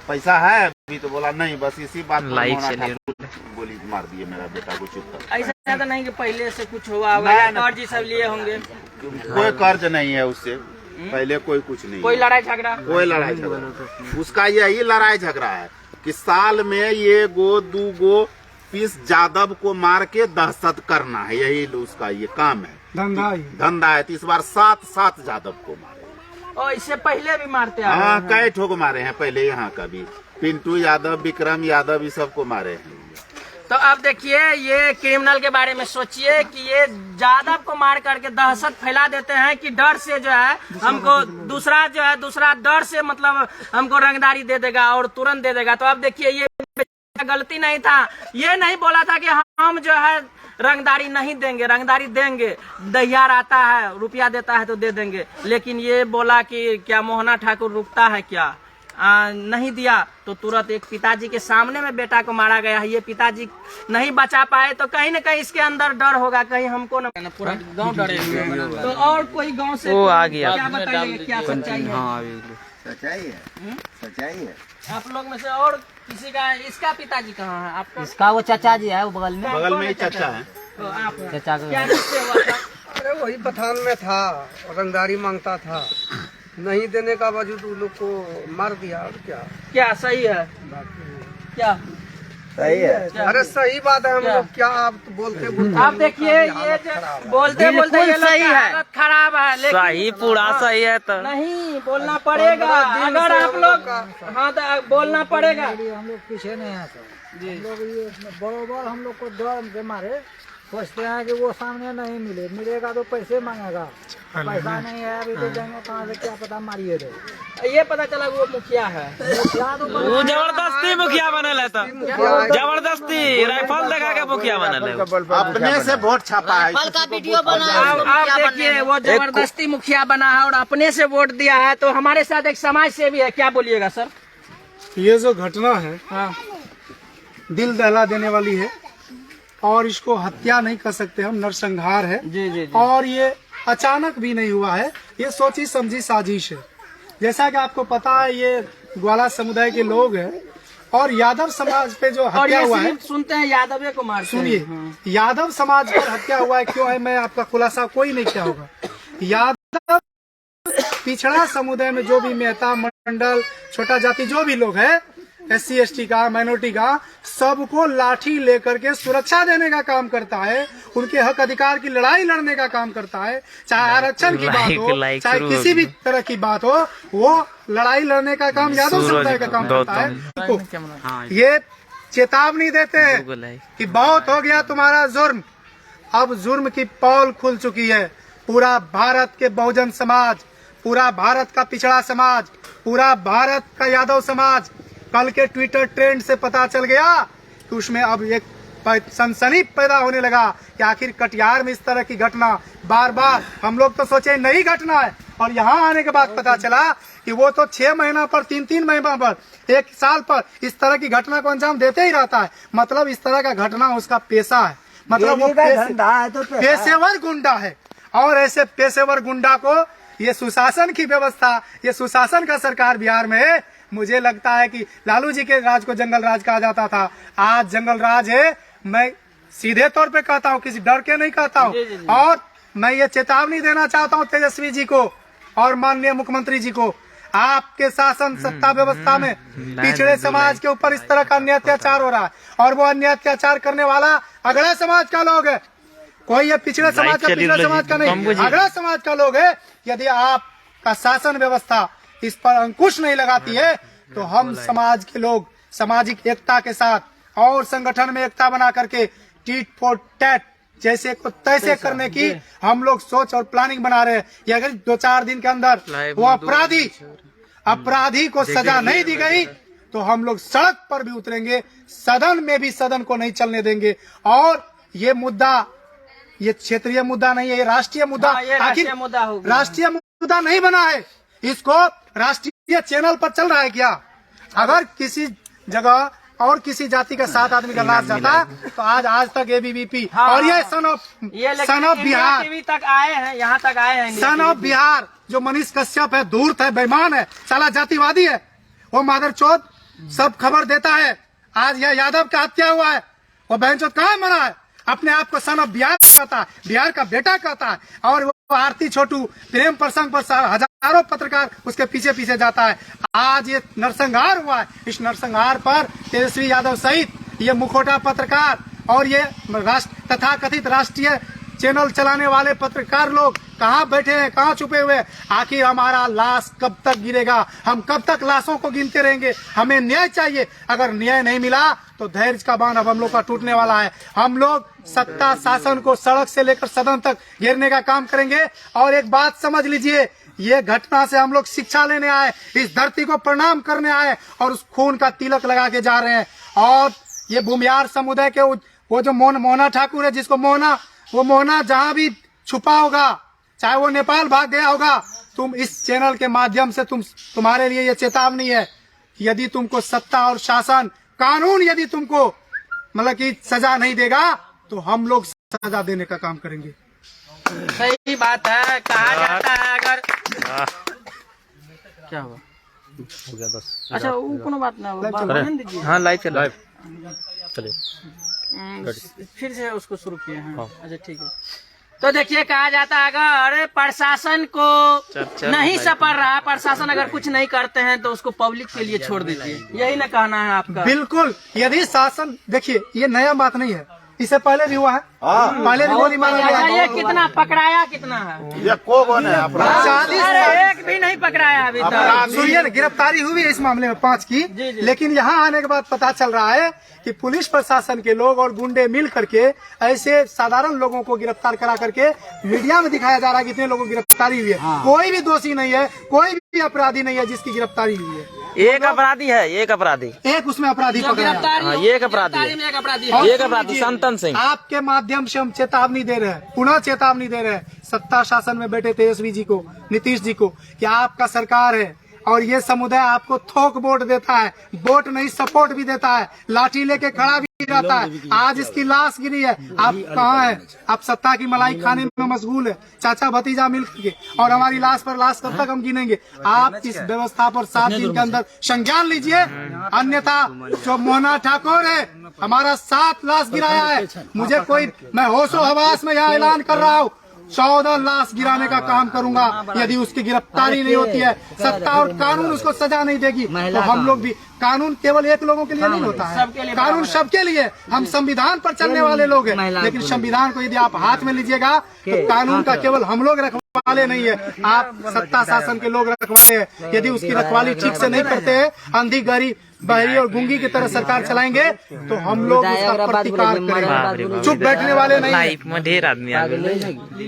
पैसा है अभी तो बोला नहीं, बस इसी बात लाइक गोली मार दिए मेरा बेटा को चुप कर। ऐसा ज्यादा नहीं कि पहले से कुछ हुआ होगा या कर्ज ही सब लिए होंगे। कोई कर्ज नहीं है उससे, पहले कोई कुछ नहीं, कोई लड़ाई झगड़ा, कोई लड़ाई झगड़ा। उसका यही लड़ाई झगड़ा है कि साल में ये दू गो पीस यादव को मार के दहशत करना है, यही उसका ये काम है, धंधा है। तो इस बार 7 यादव को मारे और इससे पहले भी मारते हैं। हाँ, कई ठोक मारे हैं पहले यहाँ का भी, पिंटू यादव, विक्रम यादव, ये सबको मारे हैं। तो अब देखिए, ये क्रिमिनल के बारे में सोचिए कि ये यादव को मार करके दहशत फैला देते हैं कि डर से जो है हमको दूसरा डर से मतलब हमको रंगदारी दे देगा और तुरंत दे देगा। तो अब देखिए, ये गलती नहीं था, ये नहीं बोला था कि हम जो है रंगदारी नहीं देंगे, रंगदारी देंगे, दहियार आता है, रुपया देता है तो दे देंगे। लेकिन ये बोला कि क्या मोहना ठाकुर रुकता है क्या, नहीं दिया तो तुरंत एक पिताजी के सामने में बेटा को मारा गया है। ये पिताजी नहीं बचा पाए तो कहीं न कहीं इसके अंदर डर होगा, कहीं हमको न पूरा गांव डरे। तो और कोई गांव से वो आ गया, क्या बताइएगा, क्या सच्चाई है? सच्चाई है। आप लोग में से और किसी का, इसका पिताजी कहाँ है आपका? इसका वो चाचा जी है, वो बगल में ही चाचा है। तो आप चाचा क्या किससे हुआ था? अरे वही पठान में था, रंगदारी मांगता था, नहीं देने का बावजूद उन लोग को मार दिया। और क्या सही है? क्या सही है? अरे सही बात है। हम लोग क्या आप बोलते आप देखिए, ये बोलते बोलते ये लोग की हालत खराब है, लेकिन सही पूरा सही है तो नहीं बोलना पड़ेगा। अगर आप लोग हाँ तो बोलना पड़ेगा। हम लोग पीछे नहीं है, हम लोग ये बरोबर हम लोग को डर के मारे सोचते हैं कि वो सामने नहीं मिलेगा तो पैसे मांगेगा, पैसा नहीं है अभी तो जाएंगे कहाँ से, क्या पता मारिए दे। ये पता चला वो मुखिया है, वो जबरदस्ती मुखिया बनल है, तो जबरदस्ती राइफल लगा के मुखिया बनल है, अपने से वोट छापा है। आप देखिए वो जबरदस्ती मुखिया बना है और अपने से वोट दिया है। तो हमारे साथ एक समाज सेवी है, क्या बोलिएगा सर? ये जो घटना है हाँ, दिल दहला देने वाली है और इसको हत्या नहीं कर सकते हम, नरसंहार है। जी। और ये अचानक भी नहीं हुआ है, ये सोची समझी साजिश है। जैसा कि आपको पता है, ये ग्वाला समुदाय के लोग हैं और यादव समाज पे जो हत्या हुआ है, सुनते हैं यादव को मारते हैं। सुनिए, यादव समाज पर हत्या हुआ है, क्यों है मैं आपका खुलासा कोई नहीं किया होगा। यादव पिछड़ा समुदाय में जो भी मेहता मंडल, छोटा जाति जो भी लोग है, SC ST का, माइनॉरिटी का, सबको लाठी लेकर के सुरक्षा देने का काम करता है, उनके हक अधिकार की लड़ाई लड़ने का काम करता है। चाहे आरक्षण की बात हो, चाहे किसी भी तरह की बात हो, वो लड़ाई लड़ने का काम यादव समुदाय का काम करता है। ये चेतावनी देते हैं कि बहुत हो गया तुम्हारा जुर्म, अब जुर्म की पोल खुल चुकी है। पूरा भारत के बहुजन समाज, पूरा भारत का पिछड़ा समाज, पूरा भारत का यादव समाज, कल के ट्विटर ट्रेंड से पता चल गया कि उसमें अब एक सनसनी पैदा होने लगा कि आखिर कटिहार में इस तरह की घटना बार बार, हम लोग तो सोचे नहीं घटना है, और यहाँ आने के बाद पता चला कि वो तो 6 महीना पर, 3 महीना पर, 1 साल पर इस तरह की घटना को अंजाम देते ही रहता है। मतलब इस तरह का घटना उसका पेशा है, मतलब वो पेशेवर गुंडा है। और ऐसे पेशेवर गुंडा को ये सुशासन की व्यवस्था, ये सुशासन का सरकार बिहार में है। मुझे लगता है कि लालू जी के राज को जंगल राज कहा जाता था, आज जंगल राज है। मैं सीधे तौर पे कहता हूँ, किसी डर के नहीं कहता हूँ। और मैं ये चेतावनी देना चाहता हूँ तेजस्वी जी को और माननीय मुख्यमंत्री जी को, आपके शासन सत्ता व्यवस्था में पिछड़े समाज के ऊपर इस तरह का अन्य अत्याचार हो रहा है, और वो अन्य अत्याचार करने वाला अगड़ा समाज का लोग है। कोई ये पिछड़े समाज का, पिछड़े समाज का नहीं, अगड़ा समाज का लोग है। यदि आपका शासन व्यवस्था इस पर अंकुश नहीं लगाती है तो हम समाज के लोग सामाजिक एकता के साथ और संगठन में एकता बना करके टीट फॉर टैट जैसे को तैसे करने की हम लोग सोच और प्लानिंग बना रहे हैं। ये अगर 2-4 दिन के अंदर वो अपराधी को सजा नहीं दी गई तो हम लोग सड़क पर भी उतरेंगे, सदन में भी सदन को नहीं चलने देंगे। और ये मुद्दा, ये क्षेत्रीय मुद्दा नहीं है, ये राष्ट्रीय मुद्दा। आखिर राष्ट्रीय मुद्दा नहीं बना है, इसको राष्ट्रीय चैनल पर चल रहा है क्या? अगर किसी जगह और किसी जाति का 7 आदमी का लाश जाता तो आज तक ABVP और ये सन ऑफ बिहार टीवी तक आए हैं, यहाँ तक आए हैं। सन ऑफ बिहार जो मनीष कश्यप है, धूर्त है, बेईमान है, साला जातिवादी है, वो मादरचोद सब खबर देता है। आज यह यादव का हत्या हुआ है, वो बहनचोद कहाँ मरा है? अपने आप को सन ऑफ बिहार कहता है, बिहार का बेटा कहता है, और वो आरती छोटू प्रेम प्रसंग पर हजारों पत्रकार उसके पीछे पीछे जाता है। आज ये नरसंहार हुआ है, इस नरसंहार पर तेजस्वी यादव सहित ये मुखोटा पत्रकार और ये तथाकथित राष्ट्रीय चैनल चलाने वाले पत्रकार लोग कहाँ बैठे हैं, कहाँ छुपे हुए हैं? आखिर हमारा लाश कब तक गिरेगा? हम कब तक लाशों को गिनते रहेंगे? हमें न्याय चाहिए। अगर न्याय नहीं मिला तो धैर्य का बांध अब हम लोग का टूटने वाला है। हम लोग सत्ता शासन को सड़क से लेकर सदन तक घेरने का काम करेंगे। और एक बात समझ लीजिए, ये घटना से हम लोग शिक्षा लेने आए, इस धरती को प्रणाम करने आए और उस खून का तिलक लगा के जा रहे हैं। और ये भूमिहार समुदाय के वो जो मोहना ठाकुर है, जिसको वो मोहना जहाँ भी छुपा होगा, चाहे वो नेपाल भाग गया होगा, तुम इस चैनल के माध्यम से तुम्हारे लिए ये चेतावनी है कि यदि तुमको सत्ता और शासन कानून यदि तुमको मतलब कि सजा नहीं देगा तो हम लोग सजा देने का काम करेंगे। सही बात है। कहा जाता है अगर क्या हुआ हो गया बस। अच्छा वो कोनो बात ना दीजिए। हाँ लाइव चलिए फिर से उसको शुरू किए हैं। अच्छा ठीक है। तो देखिए, कहा जाता है अगर प्रशासन को नहीं सपर रहा, प्रशासन अगर कुछ नहीं करते हैं तो उसको पब्लिक के लिए छोड़ दीजिए, यही ना कहना है आपका? बिल्कुल। यदि शासन, देखिए ये नया बात नहीं है, इससे पहले भी हुआ है, पहले भी गोली मारा गया। ये कितना पकड़ाया कितना है? ये को बने अपराध 40 एक भी नहीं पकड़ाया अभी तक। सुनिए, गिरफ्तारी हुई है इस मामले में 5 की, लेकिन यहाँ आने के बाद पता चल रहा है कि पुलिस प्रशासन के लोग और गुंडे मिल करके ऐसे साधारण लोगों को गिरफ्तार करा करके मीडिया में दिखाया जा रहा है कि इतने लोगों की गिरफ्तारी हुई है। कोई भी दोषी नहीं है, कोई भी अपराधी नहीं है जिसकी गिरफ्तारी हुई है। एक अपराधी है, एक अपराधी, एक उसमें अपराधी पकड़ा है। ये एक अपराधी है, एक अपराधी संतन सिंह। आपके माध्यम से हम चेतावनी दे रहे हैं, पुनः चेतावनी दे रहे हैं सत्ता शासन में बैठे तेजस्वी जी को, नीतीश जी को, कि आपका सरकार है और ये समुदाय आपको थोक वोट देता है, वोट नहीं सपोर्ट भी देता है, लाठी लेके खड़ा भी रहता है। आज इसकी लाश गिरी है, आप कहाँ है? आप सत्ता की मलाई खाने में मशगूल है, चाचा भतीजा मिल के, और हमारी लाश पर लाश कब तक हम गिनेंगे? आप इस व्यवस्था पर 7 दिन के अंदर संज्ञान लीजिए, अन्यथा जो मोहना ठाकुर है हमारा 7 लाश गिराया है, मैं होशो हवास में यहाँ ऐलान कर रहा हूँ 14 लाश गिराने का काम करूंगा यदि उसकी गिरफ्तारी नहीं होती है। सत्ता और कानून उसको सजा नहीं देगी तो हम लोग भी, कानून केवल एक लोगों के लिए नहीं होता है, कानून सबके लिए। हम संविधान पर चलने वाले लोग हैं, लेकिन संविधान को यदि आप हाथ में लीजिएगा तो कानून का केवल हम लोग रखवाले नहीं है, आप सत्ता शासन के लोग रखवाले हैं। यदि उसकी रखवाली ठीक से नहीं करते हैं, अंधी गहरी बहरी और गूंगी की तरह सरकार चलाएंगे तो हम लोग उसका प्रतिकार करेंगे, चुप बैठने वाले नहीं। ढेर आदमी आ गए।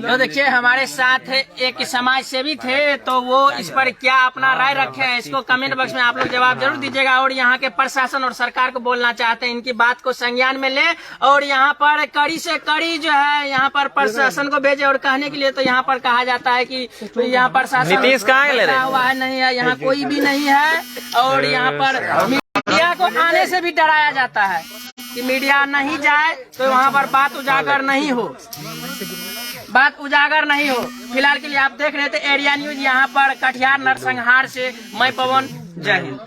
तो देखिए, हमारे साथ एक समाज सेवी थे, तो वो इस पर क्या अपना राय रखे हैं, इसको कमेंट बॉक्स में आप लोग जवाब जरूर दीजिएगा। और यहाँ के प्रशासन और सरकार को बोलना चाहते हैं, इनकी बात को संज्ञान में ले और यहाँ पर कड़ी से कड़ी जो है यहाँ पर प्रशासन को भेजे। और कहने के लिए तो यहाँ पर कहा जाता है कि यहाँ प्रशासन नीतीश कहाँ ले रहे हुआ है, नहीं है, यहाँ कोई भी नहीं है। और यहाँ पर मीडिया को आने से भी डराया जाता है कि मीडिया नहीं जाए तो वहाँ पर बात उजागर नहीं हो, बात उजागर नहीं हो। फिलहाल के लिए आप देख रहे थे एरिया न्यूज, यहाँ पर कटिहार नरसंहार से मैं पवन, जय हिंद।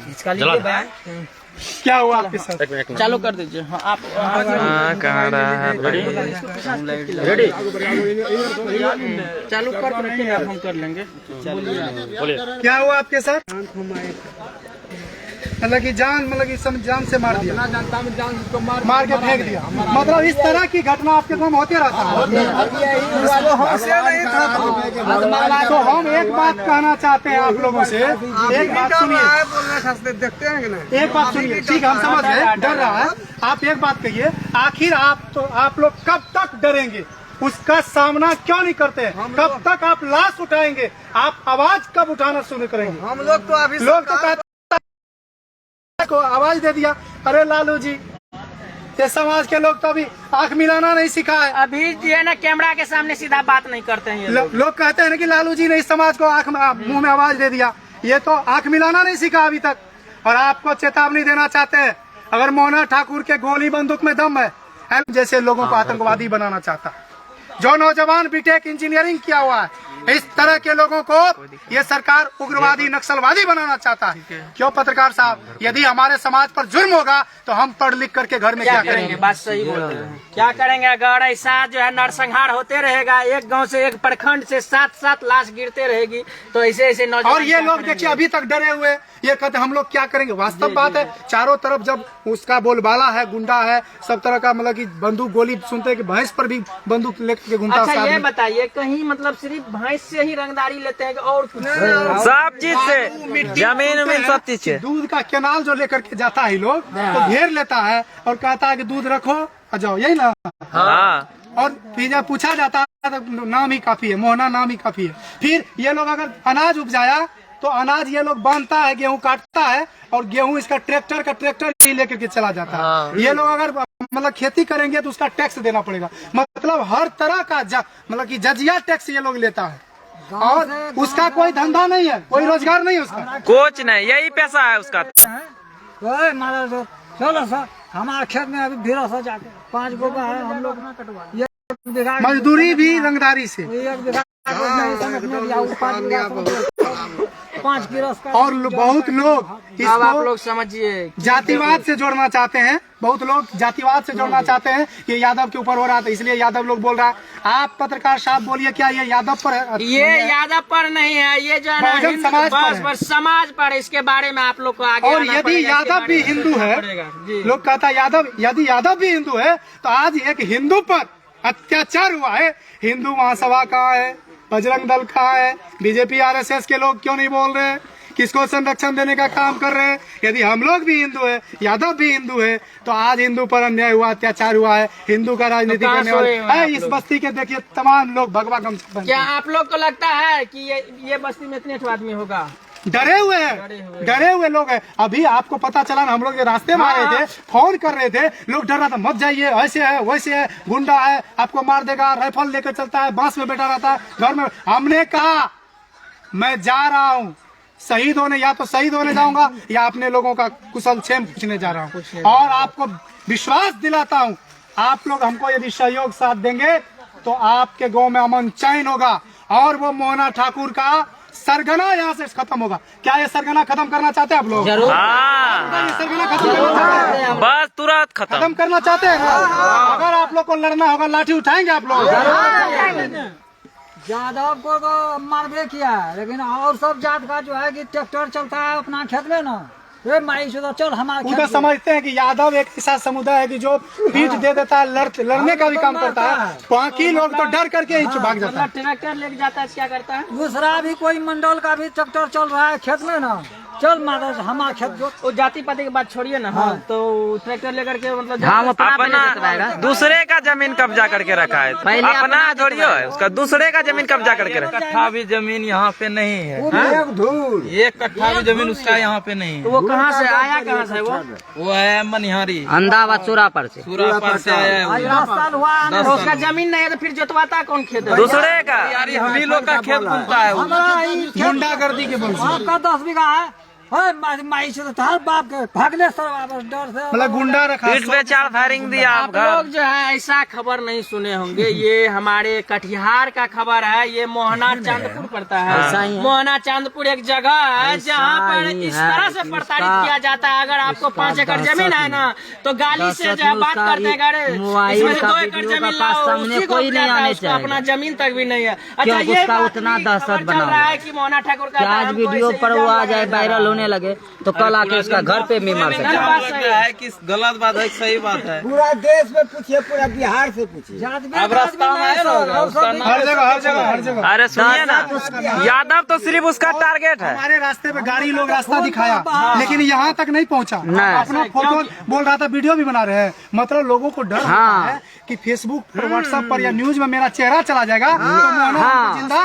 इसका लिए बयान क्या हुआ आपके साथ? चालू कर दीजिए। हाँ, आप कहाँ रहा है? रेडी चालू कर रखिए, आप हम कर लेंगे। क्या हुआ आपके साथ? मतलब कि जान से मार दिया, मार के फेंक दिया, मतलब इस तरह की घटना आपके गाँव में होते रहता है। तो हम एक बात कहना चाहते हैं आप लोगों से, एक बात सुनिए, देखते हैं एक बात सुनिए, ठीक है हम समझ गए, डर रहा है। आप एक बात कहिए, आखिर आप लोग कब तक डरेंगे? उसका सामना क्यों नहीं करते? कब तक आप लाश उठाएंगे? आप आवाज कब उठाना शुरू करेंगे? हम लोग तो अभी को आवाज दे दिया, अरे लालू जी, ये समाज के लोग तो अभी आंख मिलाना नहीं सिखा है। अभी जो है ना कैमरा के सामने सीधा बात नहीं करते हैं। लोग कहते हैं ना कि लालू जी ने इस समाज को मुंह में आवाज दे दिया, ये तो आंख मिलाना नहीं सीखा अभी तक। और आपको चेतावनी देना चाहते हैं, अगर मोहना ठाकुर के गोली बंदूक में दम है, जैसे लोगों को आतंकवादी बनाना चाहता है। जो नौजवान बीटेक इंजीनियरिंग किया हुआ है, इस तरह के लोगों को ये सरकार उग्रवादी नक्सलवादी बनाना चाहता है। क्यों पत्रकार साहब, यदि हमारे समाज पर जुर्म होगा तो हम पढ़ लिख करके घर में क्या करेंगे? बात सही बोल रहे हैं। क्या करेंगे अगर ऐसा जो है नरसंहार होते रहेगा, एक गांव से एक प्रखंड से 7-7 लाश गिरते रहेगी, तो ऐसे ऐसे नौजवान। और ये लोग देखिए अभी तक डरे हुए, ये कहते हम लोग क्या करेंगे। वास्तव बात है, चारों तरफ जब उसका बोलबाला है, गुंडा है, सब तरह का, मतलब कि बंदूक गोली सुनते हैं कि भैंस पर भी बंदूक लेकर घूमता। अच्छा ये बताइए, कहीं मतलब सिर्फ भैंस से ही रंगदारी लेते हैं कि और कुछ? सब चीज से, जमीन उमीन सब चीज से। दूध का केनाल जो लेकर के जाता है लोग, तो घेर लेता है और कहता है कि दूध रखो आ जाओ, यही ना। हाँ। और फिर जब पूछा जाता है तो नाम ही काफी है, मोहना नाम ही काफी है। फिर ये लोग अगर अनाज उपजाया तो अनाज ये लोग बांधता है, गेहूं काटता है, और गेहूं इसका ट्रैक्टर ही लेकर के चला जाता है। ये लोग अगर मतलब खेती करेंगे तो उसका टैक्स देना पड़ेगा। मतलब हर तरह का मतलब कि जजिया टैक्स ये लोग लेता है, और उसका कोई धंधा नहीं है, कोई रोजगार नहीं है उसका, कुछ नहीं, यही पैसा है उसका। चलो सर, हमारे खेत में अभी भीड़ा सा जाके 5 गो का है, हम लोग मजदूरी भी रंगदारी से। 5 गिरस का। और बहुत लोग अब आप इसको लोग समझिए जातिवाद से जोड़ना चाहते हैं, बहुत लोग जातिवाद से जोड़ना चाहते हैं कि यादव के ऊपर हो रहा था, इसलिए यादव लोग बोल रहा है। आप पत्रकार साहब बोलिए, क्या ये यादव पर है? ये यादव पर नहीं है, ये जो है ना बहुजन हिंदू- समाज पर है। बस समाज पर, इसके बारे में आप लोग को आगे और आना यदि पड़ेगा, इसके यादव भी बारे में हिंदू है, पड़ेगा। जी। लोग कहता है यादव, यदि यादव भी हिंदू है तो आज एक हिंदू पर अत्याचार हुआ है। हिंदू महासभा कहाँ है, बजरंग दल कहाँ है, बीजेपी आरएसएस के लोग क्यों नहीं बोल रहे, किसको संरक्षण देने का काम कर रहे हैं? यदि हम लोग भी हिंदू है, यादव भी हिंदू है, तो आज हिंदू पर अन्याय हुआ, अत्याचार हुआ है। हिंदू का राजनीति कहाँ करने सोए वाले हुए हैं आप इस लोग? बस्ती के देखिए तमाम लोग भगवा गमछा पहने क्या आप लोग को लगता है कि ये बस्ती में इतने आदमी होगा? डरे हुए हैं, डरे हुए लोग हैं। अभी आपको पता चला ना, हम लोग रास्ते में आ रहे थे, फोन कर रहे थे, लोग डर रहा था, मत जाइए, ऐसे है वैसे है, गुंडा है, आपको मार देगा, राइफल लेकर चलता है, बांस में बैठा रहता है घर में। हमने कहा मैं जा रहा हूँ शहीद होने, या तो शहीद होने जाऊंगा या अपने लोगों का कुशल क्षेम पूछने जा रहा हूँ। और आपको विश्वास दिलाता हूँ, आप लोग हमको यदि सहयोग साथ देंगे तो आपके गांव में अमन चैन होगा, और वो मोहना ठाकुर का सरगना यहाँ से खत्म होगा। क्या ये सरगना खत्म करना चाहते हैं आप लोग? हाँ, ये सरगना खत्म करना चाहते हैं? बस तुरंत खत्म खत्म। करना चाहते हैं ना? अगर आप लोग को लड़ना होगा, लाठी उठाएंगे आप लोग? यादव को तो मारबे किया है, लेकिन और सब जात का जो है कि ट्रैक्टर चलता है अपना खेत में ना, ये माई से तो चल हमारे वो तो समझते हैं कि यादव एक ऐसा समुदाय है कि जो पीठ दे देता है, लड़ने का भी काम करता है। बाकी लोग तो डर करके ही भाग जाता है। ट्रैक्टर लेके जाता है, क्या करता है? दूसरा भी कोई मंडल का भी ट्रैक्टर चल रहा है खेत में ना, चल माता हमारा खेत जो। वो जाति पाति की बात छोड़िए ना, हाँ। तो ट्रैक्टर लेकर के मतलब अपना दूसरे का जमीन कब्जा करके रखा है, अपना जोड़ियो है उसका, दूसरे का जमीन कब्जा करके रखा है। कट्ठा भी जमीन यहाँ पे नहीं है, एक कट्ठा भी जमीन उसका यहाँ पे नहीं है। तो वो कहाँ से आया, कहाँ से वो है मनिहारी, अहमदाबाद सूरापर से। सूरापर से आया है आज वो। 10 साल हुआ तो उसका जमीन नहीं है तो फिर जोतवाता कौन खेत है? दूसरे का यारी हम ही लोग का खेत बुनता है वो। हमारा ही गुंडागर्दी के बल से, आपका 10 बीघा है, माई से तो बाप के भागले सर वापस डर से। मतलब गुंडा रखा। पीठ पे 4 फायरिंग दिया आप लोग जो है ऐसा खबर नहीं सुने होंगे, ये हमारे कटिहार का खबर है। ये मोहना चांदपुर पड़ता है, मोहना चांदपुर एक जगह है जहाँ पर इस तरह से प्रताड़ित किया जाता है। अगर आपको 5 एकड़ जमीन है ना, तो गाली से जो है बात करते हैं, इसमें से 2 एकड़ जमीन लाओ, उसी को उसको अपना जमीन तक भी नहीं है। अच्छा, ये उतना दहशत चल रहा है कि मोहना ठाकुर का आज वीडियो पर वो आ जाए, वायरल होने लगे, तो कल आके उसका घर पे भी मार सकते हैं। बात सही है कि गलत बात है, सही बात है। पूरा देश में पूछिए, पूरा बिहार से पूछिए। अब रास्ता में आया ना होगा, उसका नाम हर जगह, हर जगह, हर जगह। अरे सुनिए ना, यादव तो सिर्फ उसका टारगेट है। हमारे रास्ते पे गाड़ी लोग रास्ता दिखाया, लेकिन यहाँ तक नहीं पहुँचा। अपना फोटो बोल रहा था, वीडियो भी बना रहे हैं। मतलब लोगों को डर होता है कि फेसबुक पर, व्हाट्सएप पर या न्यूज में मेरा चेहरा चला जाएगा तो मोहना जिंदा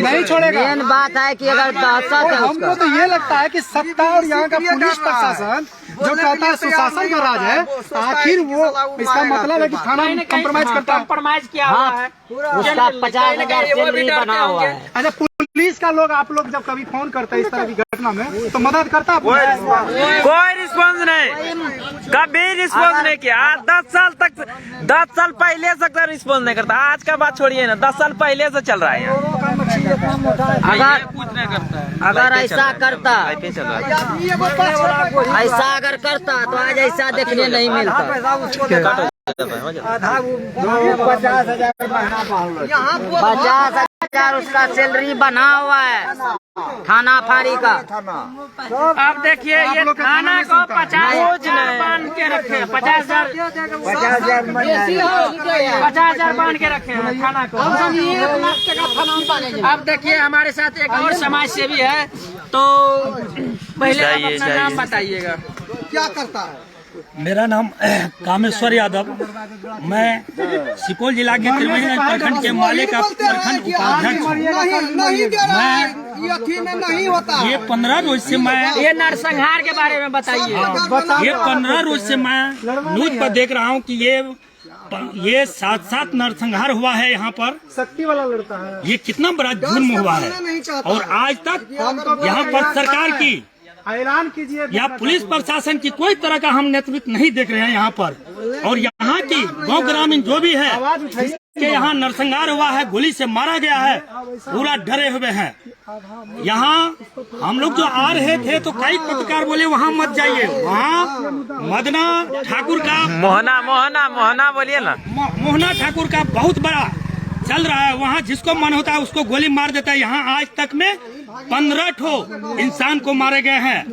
नहीं छोड़ेगा। मेन बात है कि अगर दहशत है हमको तो ये लगता है कि सत्ता और यहाँ का पुलिस प्रशासन जो कहता है सुशासन का राज है, आखिर वो इसका मतलब है कि थाना कॉम्प्रोमाइज करता है। कॉम्प्रोमाइज किया हुआ है। उसका 50,000 सैलरी बना हुआ है। अच्छा, पुलिस का लोग आप लोग जब कभी फोन करते हैं इस तरह की घटना में तो मदद करता है कोई रिस्पॉन्स नहीं, कभी रिस्पॉन्स नहीं किया। आज 10 साल तक, 10 साल पहले से रिस्पॉन्स नहीं करता। आज का बात छोड़िए ना, 10 साल पहले से चल रहा है यहाँ। अगर ऐसा करता, ऐसा अगर करता तो आज ऐसा देखने नहीं मिलता। 50,000 उसका सैलरी बना हुआ है थाना फाड़ी का। अब देखिए ये थाना को 50,000 बांध के रखे, 50,000 बांध के रखे हैं थाना को। अब देखिए हमारे साथ एक और समाज सेवी है, तो पहले आप अपना नाम बताइएगा। क्या करता है? मेरा नाम कामेश्वर यादव, मैं सुपौल जिला के त्रिवेणीगंज प्रखंड के माले का प्रखंड उपाध्यक्ष हूँ। मैं ये 15 रोज से मैं ये नरसंहार के बारे में बताइए। ये 15 रोज से मैं न्यूज पर देख रहा हूँ कि ये 7 नरसंहार हुआ है यहाँ पर। शक्ति वाला लड़ता है। ये कितना बड़ा जुर्म हुआ है और आज तक यहाँ पर सरकार की ऐलान कीजिए या पुलिस प्रशासन की कोई तरह का हम नेतृत्व नहीं देख रहे हैं यहाँ पर। और यहाँ की गांव ग्रामीण जो भी है कि यहाँ नरसंहार हुआ है, गोली से मारा गया है, पूरा डरे हुए हैं। यहाँ हम लोग जो आ रहे थे तो कई पत्रकार बोले वहाँ मत जाइए, वहाँ मदना ठाकुर का मोहना बोलिए ना, मोहना ठाकुर का बहुत बड़ा चल रहा है। वहाँ जिसको मन होता है उसको गोली मार देता है। यहाँ आज तक में 15 ठो इंसान को मारे गए हैं।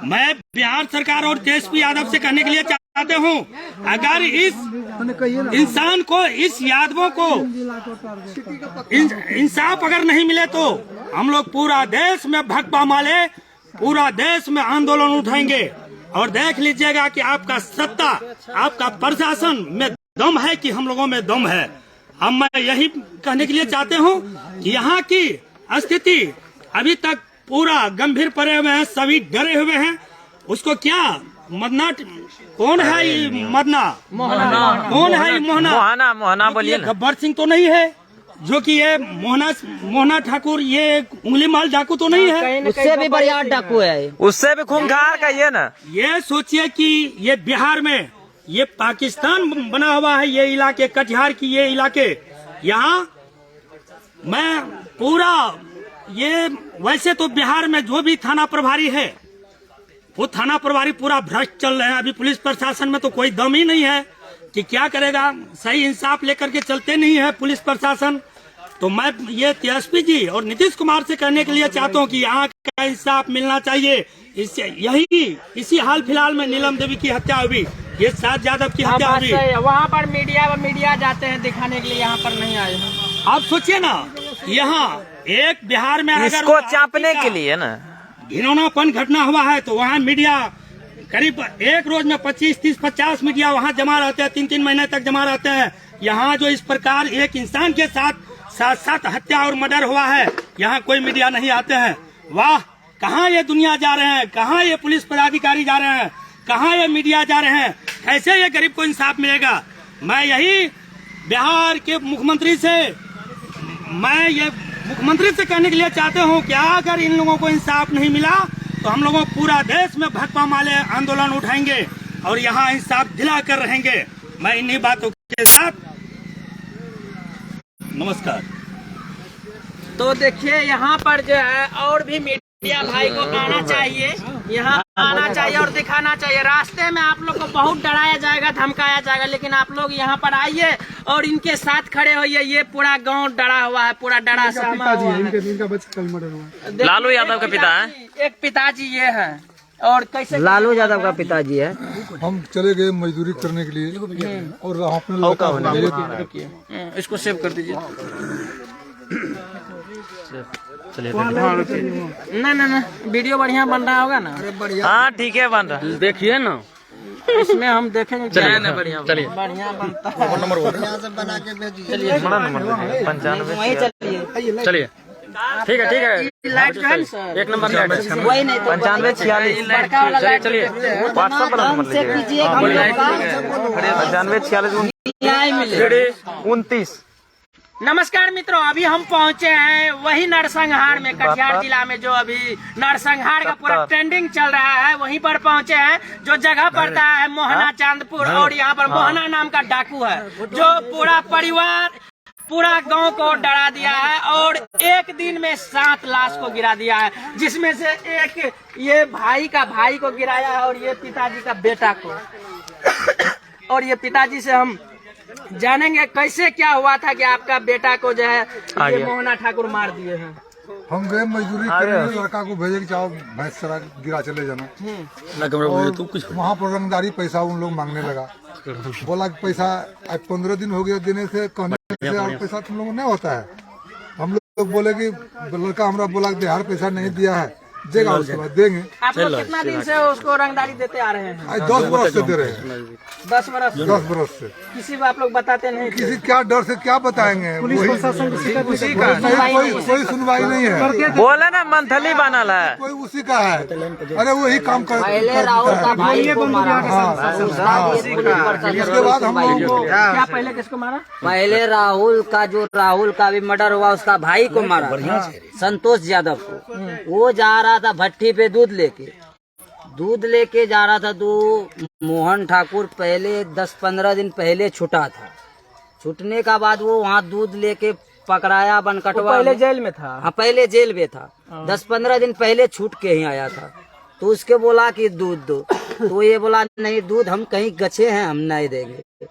मैं बिहार सरकार और तेजस्वी यादव से कहने के लिए चाहते हूँ, अगर इस इंसान को, इस यादवों को इंसाफ अगर नहीं मिले तो हम लोग पूरा देश में भगवा माले, पूरा देश में आंदोलन उठाएंगे। और देख लीजिएगा कि आपका सत्ता, आपका प्रशासन में दम है कि हम लोगों में दम है। अब मैं यही कहने के लिए चाहते हूँ कि यहाँ की स्थिति अभी तक पूरा गंभीर पड़े हुए हैं, सभी डरे हुए हैं। उसको क्या मदना, कौन है ये मदना, कौन है ये मोहना बोलिए ना। गब्बर सिंह तो नहीं है जो कि ये मोहना ठाकुर ये उंगली माल डाकू तो नहीं है, उससे भी बढ़िया डाकू है, उससे भी खूंखार कहिए ना। ये सोचिए कि ये बिहार में ये पाकिस्तान बना हुआ है, ये इलाके कटिहार की ये इलाके। यहाँ मैं पूरा ये, वैसे तो बिहार में जो भी थाना प्रभारी है वो थाना प्रभारी पूरा भ्रष्ट चल रहे हैं। अभी पुलिस प्रशासन में तो कोई दम ही नहीं है कि क्या करेगा, सही इंसाफ लेकर के चलते नहीं है पुलिस प्रशासन। तो मैं ये तेजस्वी जी और नीतीश कुमार से कहने के लिए चाहता हूँ कि यहाँ का इंसाफ मिलना चाहिए। इसी हाल फिलहाल में नीलम देवी की हत्या हुई, ये सात यादव की हत्या हुई। वहाँ पर मीडिया जाते हैं दिखाने के लिए, यहाँ पर नहीं आए हैं। आप सोचिए ना, यहाँ एक बिहार में अगर इसको चापने के लिए ना घिनौनापन घटना हुआ है तो वहाँ मीडिया करीब एक रोज में 25, 30, 50 मीडिया वहाँ जमा रहते हैं, 3-3 महीने तक जमा रहते हैं। यहाँ जो इस प्रकार एक इंसान के साथ हत्या और मर्डर हुआ है, यहाँ कोई मीडिया नहीं आते हैं। वाह, कहाँ ये दुनिया जा रहे हैं, कहाँ ये पुलिस पदाधिकारी जा रहे हैं, कहाँ ये मीडिया जा रहे हैं, कैसे ये गरीब को इंसाफ मिलेगा। मैं यही बिहार के मुख्यमंत्री से कहने के लिए चाहते हूँ कि अगर इन लोगों को इंसाफ नहीं मिला तो हम लोगों पूरा देश में भगवा माले आंदोलन उठाएंगे और यहाँ इंसाफ दिला कर रहेंगे। मैं इन्हीं बातों के साथ नमस्कार। तो देखिए यहाँ पर जो है और भी मीडिया भाई को आना चाहिए, यहाँ आना चाहिए और दिखाना चाहिए। रास्ते में आप लोग को बहुत डराया जाएगा, धमकाया जाएगा, लेकिन आप लोग यहाँ पर आइए और इनके साथ खड़े होइए। ये पूरा गांव डरा हुआ है, पूरा डरा सहमा हुआ है। इनका बच्चा कल मर्डर हुआ। लालू यादव का पिता है, एक पिताजी ये है। और कैसे लालू यादव का पिताजी है। हम चले गए मजदूरी करने के लिए और अपने लड़का इसको सेव कर दीजिए। ना वीडियो बढ़िया बन रहा होगा ना। हाँ ठीक है बन रहा, देखिए ना इसमें हम देखेंगे। चलिए बढ़िया बनता है। नंबर बना के भेजिए। बड़ा नंबर 95, चलिए ठीक है लाइट जो है ना सर, 1 नंबर लाइट वही नहीं तो 95 46। बड़का वाला लाइट चलिए व्हाट्सएप वाला नंबर लीजिए, 95 46 29। नमस्कार मित्रों, अभी हम पहुंचे हैं वही नरसंहार में, कटिहार जिला में जो अभी नरसंहार का पूरा ट्रेंडिंग चल रहा है, वहीं पर पहुंचे हैं। जो जगह पड़ता है मोहना चांदपुर, और यहाँ पर मोहना नाम का डाकू है जो पूरा परिवार पूरा गांव को डरा दिया है और एक दिन में 7 लाश को गिरा दिया है, जिसमें से एक ये भाई को गिराया है और ये पिताजी का बेटा को। और ये पिताजी से हम जानेंगे कैसे क्या हुआ था कि आपका बेटा को जो है ये मोहना ठाकुर मार दिए हैं। हम गए मजदूरी करने, लड़का को भेजे कि चाहो भैंस सरा गिरा चले जाना। वहाँ पर रंगदारी पैसा उन लोग मांगने लगा। बोला कि पैसा आज 15 दिन हो गया देने से, कहने से और पैसा तुम लोगों नहीं होता है। हम लोग बोले कि लड़का हमारा बोला कि बिहार पैसा नहीं दिया है, देगा उसके बाद देंगे। आप लोग कितना दिन से उसको रंगदारी देते आ रहे हैं? आज 10 बरस से दे रहे हैं। 10 बरस 10 बरस से। किसी को आप लोग बताते नहीं? किसी क्या डर से क्या बताएंगे? पुलिस प्रशासन उसी का कोई सुनवाई नहीं है। बोले ना मंथली बनल है, कोई उसी का है। अरे वही काम कर। पहले राहुल का भाई को मारा, उसके बाद हम लोगों को क्या पहले किसको मारा? पहले राहुल का भी मर्डर हुआ, उसका भाई को मारा, संतोष यादव को। वो जा रहा था भट्टी पे दूध लेके जा रहा था। तो मोहन ठाकुर पहले 10-15 दिन पहले छूटा था। छूटने का बाद वो वहाँ दूध लेके पकड़ाया बनकटवा। पहले जेल में था? हाँ, पहले जेल में था। 10-15 दिन पहले छूट के ही आया था। तो उसके बोला कि दूध दो, तो ये बोला नहीं, दूध हम कहीं गछे हैं, हम नहीं देंगे।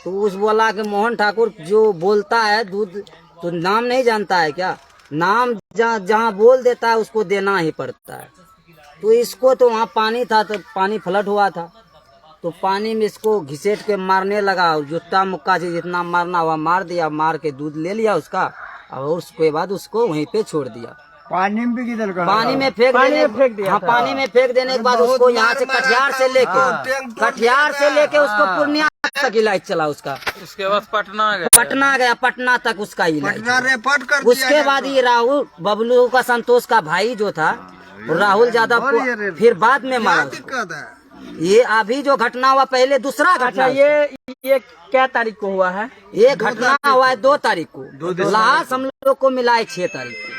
तो उस बोला कि मोहन ठाकुर जो बोलता है दूध, तो नाम नहीं जानता है क्या? नाम जहाँ बोल देता है उसको देना ही पड़ता है। तो इसको तो वहाँ पानी था, तो पानी फ्लड हुआ था, तो पानी में इसको घिसेट के मारने लगा। जुत्ता मुक्का से जितना मारना हुआ मार दिया, मार के दूध ले लिया उसका, और उसके बाद उसको वहीं पे छोड़ दिया। पानी में भी पानी में फेंक दिया। हाँ, पानी में फेंक देने के बाद उसको यहाँ से कटिहार से लेके उसको पूर्णिया तक इलाज चला उसका। उसके बाद पटना गया, पटना तक उसका इलाज। उसके बाद ये राहुल बबलू का, संतोष का भाई जो था, राहुल यादव को फिर बाद में मारा उसको। ये अभी जो घटना हुआ, पहले दूसरा घटना। ये क्या तारीख को हुआ है? ये घटना हुआ है 2 तारीख को। लाश हम लोग को मिला है 6 तारीख को।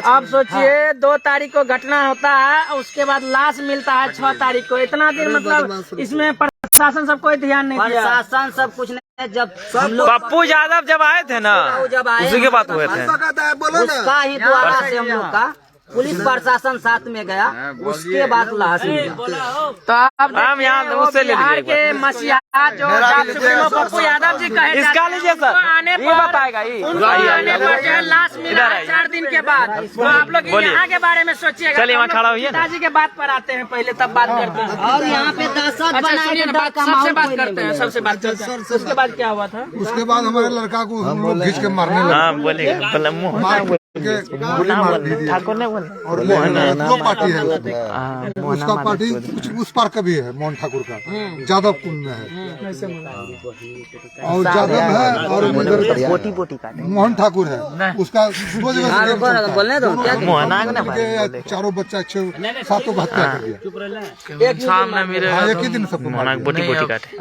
आप सोचिए 2 तारीख को घटना होता है, उसके बाद लाश मिलता है 6 तारीख को। इतना दिन मतलब इसमें प्रशासन सब कोई ध्यान नहीं दिया। प्रशासन सब कुछ नहीं। जब हम लोग पप्पू यादव जब आए थे ना, उसी के बात हुए थे। उसका ही द्वारा से हम लोग का पुलिस प्रशासन साथ में गया, उसके बाद लाश मिला। तो हम यहाँ उससे ले बिहार के मसीहा जो सुप्रीमो पप्पू यादव जी कहे इसका लीजिए सर, आने ये बताएगा उनको आने पर जो है लाश मिला 4 दिन के बाद। तो आप लोग यहाँ के बारे में सोचिएगा। चलिए वहाँ खड़ा हुई पिताजी के बात पर आते हैं पहले, तब बात करते हैं। और यहाँ पे दहशत बनाने का सबसे बात करते हैं, सबसे बात करते हैं। उसके बाद क्या हुआ था? उसके बाद हमारे लड़का को हम लोग खींच के मारने लगे। हाँ बोलेगा, ठाकुर ने बोला। और दो पार्टी है उसका पार्टी कुछ उस पार का भी है, मोहन ठाकुर का जादव कुंड में है, और जादव है, और मोहन ठाकुर है उसका। चारों बच्चा 7 को हत्या कर दिया एक ही दिन सबको।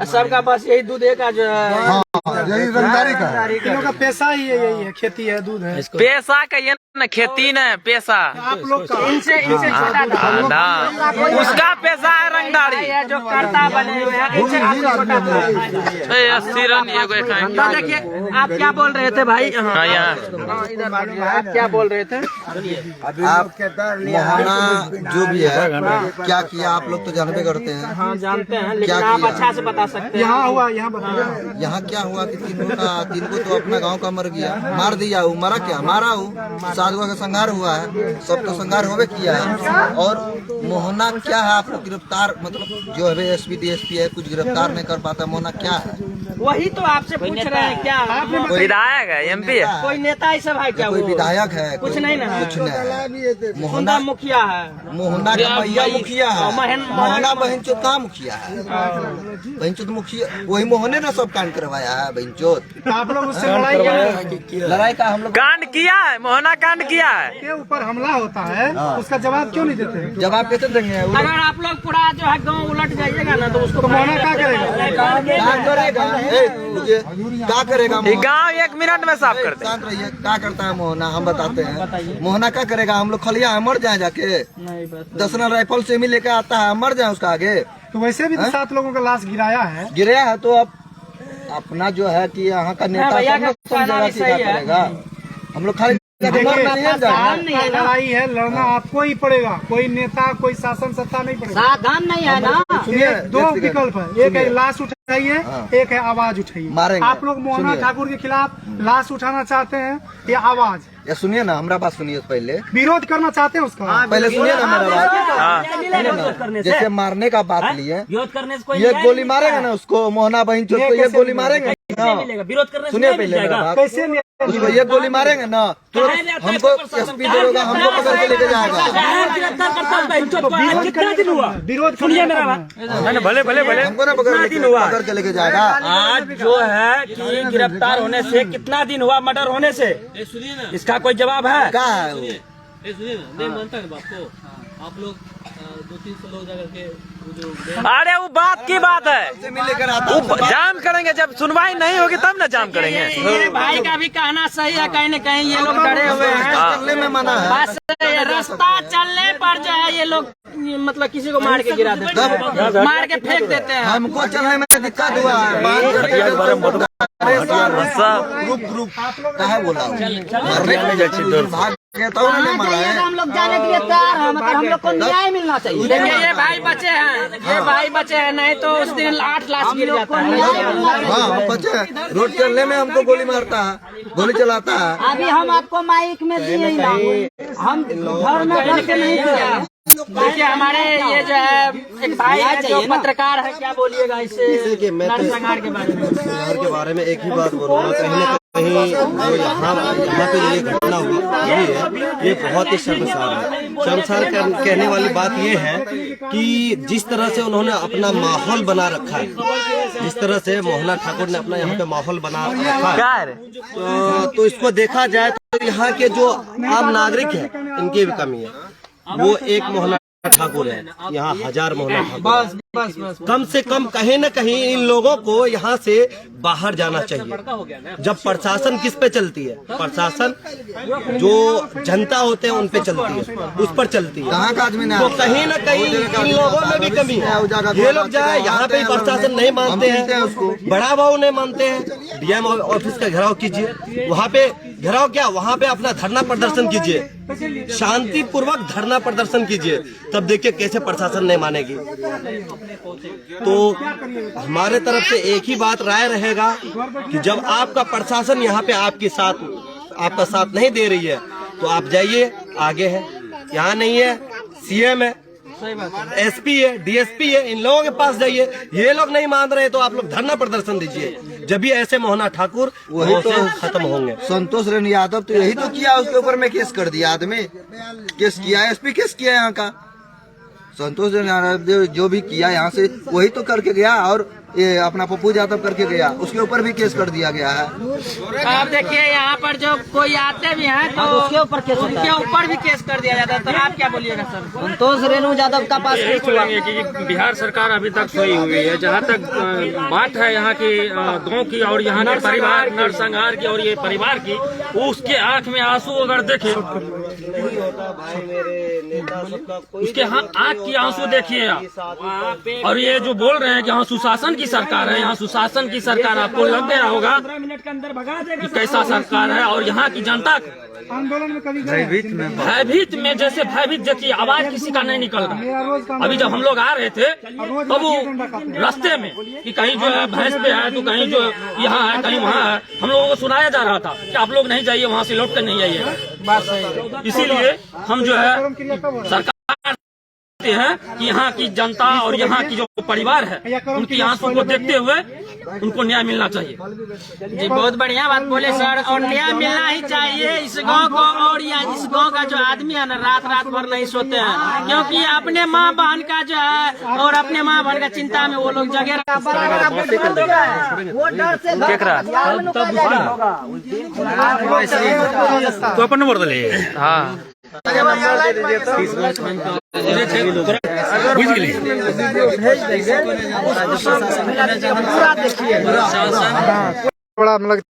सबका बस यही दूध का जो है, यही रंगदारी का है। इन लोगों का पैसा ही है, यही है, खेती है, दूध है। पैसा कहिए ना, खेती न पेशा। आप लोग का इनसे छोटा था। उसका पैसा है रंगदारी। जो करता बने हुए हैं, इनसे काफी छोटा था। तो देखिए आप क्या बोल रहे थे भाई? हाँ यहाँ इधर आप क्या बोल रहे थे? आप मोहना जो भी है क्या किया आप लोग तो जानबे करते हैं। हाँ जानते हैं, लेकिन आप अच्छा से बता सकते हैं। यहाँ हुआ, यहाँ बताया। यहाँ क्या हुआ कि 3 को तो अपना गांव का मर गया, मार दिया। वो मरा क्या? मारा हूँ। साधुआ का संहार हुआ है, सब तो संहार होवे किया है। और मोहना क्या है? आपको गिरफ्तार मतलब जो है एसपी डीएसपी है, कुछ गिरफ्तार नहीं कर पाता। मोहना क्या है? वही तो आपसे पूछ रहे हैं। क्या विधायक है, एमपी है, कोई नेता ही सब है क्या? कोई विधायक है? कुछ नहीं ना, कुछ नहीं। मोहना मुखिया है, मोहना का भैया मुखिया है, मोहना बहन चोत का मुखिया है। बहन चोत मुखिया वही मोहने ने सब कांड करवाया है। बहन चोत आप लोग उससे लड़ाई का हम लोग कांड किया है, मोहना कांड कांड किया है। के ऊपर हमला होता है उसका जवाब क्यों नहीं देते? जवाब कैसे देंगे? अगर आप लोग पूरा जो है गाँव उलट जाइएगा ना तो उसको तो मोहना क्या करेगा? क्या करेगा? क्या करेगा? ये गांव 1 मिनट में साफ कर दे। शांत रहिए। क्या करता है मोहना, हम बताते हैं। मोहना क्या करेगा? हम लोग खलिया है, मर जाए जाके। 10 राइफल से भी लेके आता है, मर जाए उसका आगे। तो वैसे भी तो 7 लोगों का लाश गिराया है। गिरा है तो अब अपना जो है कि यहाँ का नेता भैया सब का लोग समझेगा भी कि सही क्या है। करेगा। हम लोग खाली देखिए, जाएंगे। लड़ाई है, लड़ना आपको ही पड़ेगा। कोई नेता, कोई शासन सत्ता नहीं पड़ेगा। साधन नहीं है ना। सुनिए, 2 विकल्प है, एक है लाश उठाइए, एक है आवाज उठाइए। मारेंगे। आप लोग मोहना सुनिए। ठाकुर के खिलाफ लाश उठाना चाहते हैं या आवाज? या सुनिए ना, हमारा बात सुनिए पहले। विरोध करना चाहते हैं उसका? पहले सुनिए ना मेरा बात। सुनिए ना, जैसे मारने का बात लिए, विरोध करने से कोई ये गोली मारेगा ना उसको, मोहना बहन चोट को ये गोली मारेंगे ना। विरोध करने सुनिए पहले मेरा बात। कैसे नहीं? उसको ये गोली मारेंगे ना, तुरंत हमको एसपी दरोगा हमको पकड़ के लेके जाएगा। कितना दिन हुआ? विरोध सुनिए मेरा बात। भले भले भले हमको ना पकड़ के लेके जाएगा। आज जो है कि गिरफ्तार होने से कितना दिन हुआ? मर्डर होने से इसका कोई जवाब है? क्या है वो? नहीं मानता है बाप को। आप लोग 200-300 लोग जाकर के अरे वो बात की बात है, से मिल लेकर आता वो जाम करेंगे। जब सुनवाई नहीं होगी तब ना जाम करेंगे। ये भाई का भी कहना सही है, कहीं न कहीं ये लोग डरे हुए हैं। चलने में मना है। बस ये रास्ता चलने पर जो है ये लोग मतलब किसी को मार के गिरा देते हैं, मार के फेंक देते हैं। हमको चलने में दिक्कत हुआ है। ग्रुप कहा बोला भाग गया तो उन्होंने मारा है। हम लोग जाने के लिए तैयार हैं, मगर हम लोग को न्याय मिलना चाहिए। देखिए ये भाई बचे हैं, ये भाई बचे हैं, नहीं तो उस दिन 8 लाख गिर जाता है। हाँ बच्चे रोड चलने में हमको गोली मारता है, गोली चलाता है। अभी हम आपको माइक में दिए ही ना, हम घर में घर से नहीं दिए। देखिए हमारे ये जो है एक भाई है जो पत्रकार है, क्या बोलिएगा इससे नरसंहार के बारे में? नरसंहार के बारे में एक ही बात बोलूँगा, कहीं न कहीं जो यहाँ पे जो ये घटना हुआ ये बहुत ही शर्मसार है। शर्मसार कहने वाली बात ये है कि जिस तरह से उन्होंने अपना माहौल बना रखा है, जिस तरह से मोहना ठाकुर ने अपना यहाँ पे माहौल बना रखा है, तो इसको देखा जाए तो यहाँ के जो आम नागरिक है इनकी भी कमी है। वो एक मोहना ठाकुर है, यहाँ 1000 मोहना ठाकुर। बस कम से कम कहीं न कहीं इन लोगों को यहाँ से बाहर जाना चाहिए। जब प्रशासन किस पे चलती है? प्रशासन जो जनता होते हैं उन पे चलती है, उस पर चलती है। कहाँ का आदमी ने तो कहीं न कहीं इन लोगों में भी कमी है। ये लोग जाए यहाँ पे प्रशासन नहीं मानते हैं, बड़ा भाव नहीं मानते हैं। डीएम ऑफिस का घेराव कीजिए, वहाँ पे घेराव क्या, वहाँ पे अपना धरना प्रदर्शन कीजिए, शांतिपूर्वक धरना प्रदर्शन कीजिए, तब देखिए कैसे प्रशासन नहीं मानेगी। तो हमारे तरफ से एक ही बात राय रहेगा कि जब आपका प्रशासन यहाँ पे आपका साथ नहीं दे रही है तो आप जाइए, आगे है, यहाँ नहीं है, सीएम है, एसपी है, डीएसपी है, इन लोगों के पास जाइए। ये लोग नहीं मान रहे तो आप लोग धरना प्रदर्शन दीजिए, जब भी ऐसे मोहना ठाकुर वही तो खत्म होंगे। संतोष रेणु यादव तो यही तो किया, उसके ऊपर में केस कर दिया, आदमी केस किया, एसपी केस किया यहाँ का। संतोष रेणु यादव जो भी किया यहाँ से वही तो करके गया, और ये अपना पप्पू यादव करके गया, उसके ऊपर भी केस कर दिया गया है। आप देखिए यहाँ पर जो कोई आते भी हैं तो उसके ऊपर केस होता है, उनके ऊपर भी केस कर दिया जाता है। तो आप क्या बोलिएगा सर? संतोष रेणु यादव का पास केस हुआ। कि बिहार सरकार अभी तक सोई हुई है। जहाँ तक बात है यहाँ की गांव की और यहाँ के परिवार नरसंहार की और ये परिवार की, उसके आंख में आंसू अगर देखे, उसके आंख की आंसू देखिए आप। और ये जो बोल रहे हैं कि यहाँ सुशासन की सरकार है, यहाँ सुशासन की सरकार, आपको लग गया होगा 15 मिनट के अंदर भगा देगा कि कैसा सरकार है। और यहाँ की जनता आंदोलन में कभी भयभीत में, जैसे भयभीत देखिए, आवाज किसी का नहीं निकल रहा। अभी जब हम लोग आ रहे थे तब वो रास्ते में कि कहीं जो है भैंस पे है, तो कहीं जो यहाँ है, कहीं वहाँ है, हम लोगों को सुनाया जा रहा था कि आप लोग नहीं जाइए, वहाँ से लौट कर नहीं आइएगा। इसीलिए हम जो है सरकार चाहते हैं कि यहाँ की जनता और यहाँ की जो परिवार है उनकी आंसू को देखते हुए उनको न्याय मिलना चाहिए। जी बहुत बढ़िया बात बोले सर, और न्याय मिलना ही चाहिए इस गांव को। और या इस गांव का जो आदमी है ना रात भर नहीं सोते हैं, क्योंकि अपने माँ बहन का जो है और अपने माँ बहन का चिंता में वो लोग जगे तो अपन नंबर दे हाँ बुझ गेली। बड़ा मतलब